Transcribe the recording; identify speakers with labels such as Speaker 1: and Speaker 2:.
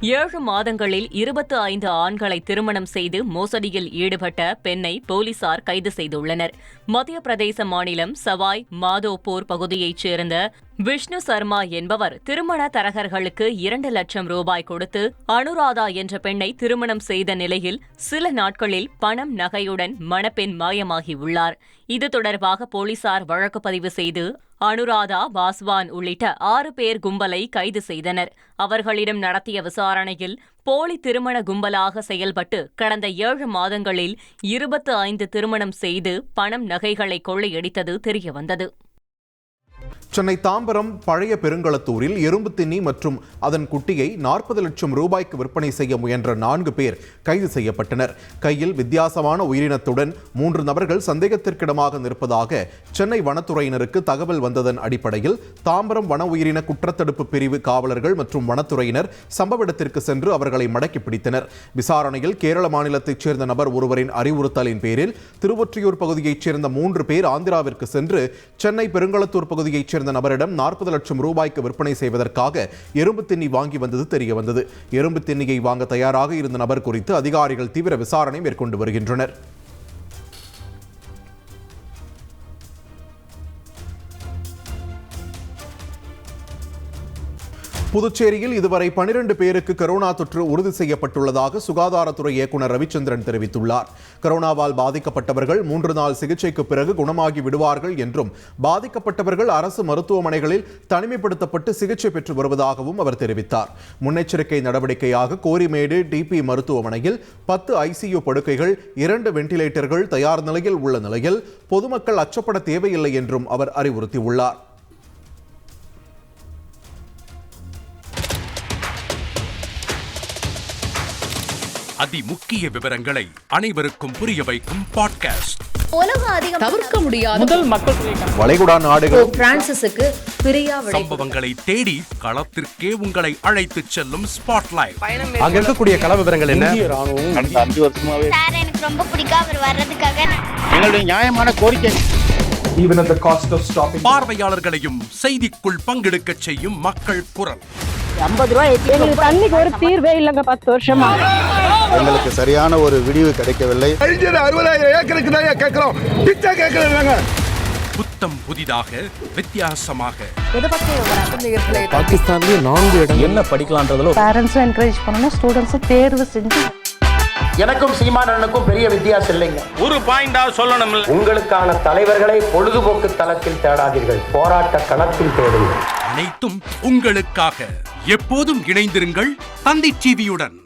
Speaker 1: 7 மாதங்களில் 25 ஆண்களை திருமணம் செய்து மோசடியில் ஈடுபட்ட பெண்ணை போலீசார் கைது செய்துள்ளனர். மத்திய பிரதேச மாநிலம் சவாய் மாதோபூர் பகுதியைச் சேர்ந்த விஷ்ணு சர்மா என்பவர் திருமண தரகர்களுக்கு 2 லட்சம் ரூபாய் கொடுத்து அனுராதா என்ற பெண்ணை திருமணம் செய்த நிலையில் சில நாட்களில் பணம் நகையுடன் மணப்பெண் மாயமாகியுள்ளார். இது தொடர்பாக போலீசார் வழக்கு பதிவு செய்து அனுராதா, பாஸ்வான் உள்ளிட்ட 6 பேர் கும்பலை கைது செய்தனர். அவர்களிடம் நடத்திய விசாரணையில் போலி திருமண கும்பலாக செயல்பட்டு கடந்த 7 மாதங்களில் 25 திருமணம் செய்து பணம் நகைகளை கொள்ளையடித்தது தெரியவந்தது.
Speaker 2: சென்னை தாம்பரம் பழைய பெருங்களத்தூரில் எறும்பு தின்னி மற்றும் அதன் குட்டியை 40 லட்சம் ரூபாய்க்கு விற்பனை செய்ய முயன்ற 4 பேர் கைது செய்யப்பட்டனர். கையில் வித்தியாசமான உயிரினத்துடன் 3 நபர்கள் சந்தேகத்திற்கிடமாக நிற்பதாக சென்னை வனத்துறையினருக்கு தகவல் வந்ததன் அடிப்படையில் தாம்பரம் வன உயிரின குற்றத்தடுப்பு பிரிவு காவலர்கள் மற்றும் வனத்துறையினர் சம்பவ இடத்திற்கு சென்று அவர்களை மடக்கி பிடித்தனர். விசாரணையில் கேரள மாநிலத்தைச் சேர்ந்த நபர் ஒருவரின் அறிவுறுத்தலின் பேரில் திருவொற்றியூர் பகுதியைச் சேர்ந்த 3 பேர் ஆந்திராவிற்கு சென்று சென்னை பெருங்களத்தூர் பகுதியைச் சேர்ந்த நபரிடம் 40 லட்சம் ரூபாய்க்கு விற்பனை செய்வதற்காக எறும்பு தின்னி வாங்கி வந்தது தெரியவந்தது. எறும்பு தின்னியை வாங்க தயாராக இருந்த நபர் குறித்து அதிகாரிகள் தீவிர விசாரணை மேற்கொண்டு வருகின்றனர். புதுச்சேரியில் இதுவரை 12 பேருக்கு கரோனா தொற்று உறுதி செய்யப்பட்டுள்ளதாக சுகாதாரத்துறை இயக்குநர் ரவிச்சந்திரன் தெரிவித்துள்ளார். கரோனாவால் பாதிக்கப்பட்டவர்கள் 3 நாள் சிகிச்சைக்கு பிறகு குணமாகி விடுவார்கள் என்றும் பாதிக்கப்பட்டவர்கள் அரசு மருத்துவமனைகளில் தனிமைப்படுத்தப்பட்டு சிகிச்சை பெற்று வருவதாகவும் அவர் தெரிவித்தார். முன்னெச்சரிக்கை நடவடிக்கையாக கோரிமேடு டிபி மருத்துவமனையில் 10 ஐசியு படுக்கைகள், 2 வெண்டிலேட்டர்கள் தயார் நிலையில் உள்ள நிலையில் பொதுமக்கள் அச்சப்பட தேவையில்லை என்றும் அவர் அறிவுறுத்தியுள்ளார்.
Speaker 3: அதிமுக்கிய விவரங்களை அனைவருக்கும் புரிய வைக்கும் பாட்காஸ்ட்.
Speaker 4: தவிர்க்க முடியாத முதல் மக்கள்
Speaker 2: வளைகுடா நாடுகள்
Speaker 4: பிரான்சிஸுக்கு பிரியா
Speaker 3: சம்பவங்களை தேடி களத்திற்கே உங்களை அழைத்து செல்லும் ஸ்பாட்லைட்.
Speaker 5: அங்க இருக்கக்கூடிய கள விவரங்கள் என்ன?
Speaker 6: கடந்த 5 வருஷமாவே
Speaker 7: சார் எனக்கு ரொம்ப பிடிக்கும் அவர் வர்றதுக்காக.
Speaker 6: எங்களுடைய நியாயமான கோரிக்கை.
Speaker 5: Even at the cost of stopping.
Speaker 3: பார்வையாளர்களையும் செய்திக்குள் பங்கெடுக்க செய்யும் மக்கள் குரல்.
Speaker 8: 50 ரூபாய் எங்களுக்கு தண்ணிக்கு ஒரு தீர்வே இல்லங்க 10 வருஷமா.
Speaker 6: எங்களுக்கு சரியான ஒரு விடிவு கிடைக்கவில்லை.
Speaker 5: 60,000 ஏக்கருக்கு தான் கேக்குறோம். பிச்சை கேக்குறாங்க.
Speaker 3: புத்தம் புதிதாக வித்தியாசமாக
Speaker 5: பாகிஸ்தான்லயே 4 இடம் என்ன படிக்கலாம்ன்றதுல
Speaker 8: பேரண்ட்ஸும் என்கரேஜ் பண்ணணும், ஸ்டூடெண்ட்ஸும் தேர்வு செஞ்சு.
Speaker 9: எனக்கும் சீமானனுக்கும் பெரிய வித்தியாசம் இல்லைங்க.
Speaker 6: ஒரு பாயிண்டா சொல்லணும்.
Speaker 9: உங்களுக்கான தலைவர்களை பொழுதுபோக்கு தளத்தில் தேடாதீர்கள், போராட்ட களத்தில் தேடுங்கள்.
Speaker 3: அனைத்தும் உங்களுக்காக. எப்போதும் இணைந்திருங்கள் தந்தி டிவியுடன்.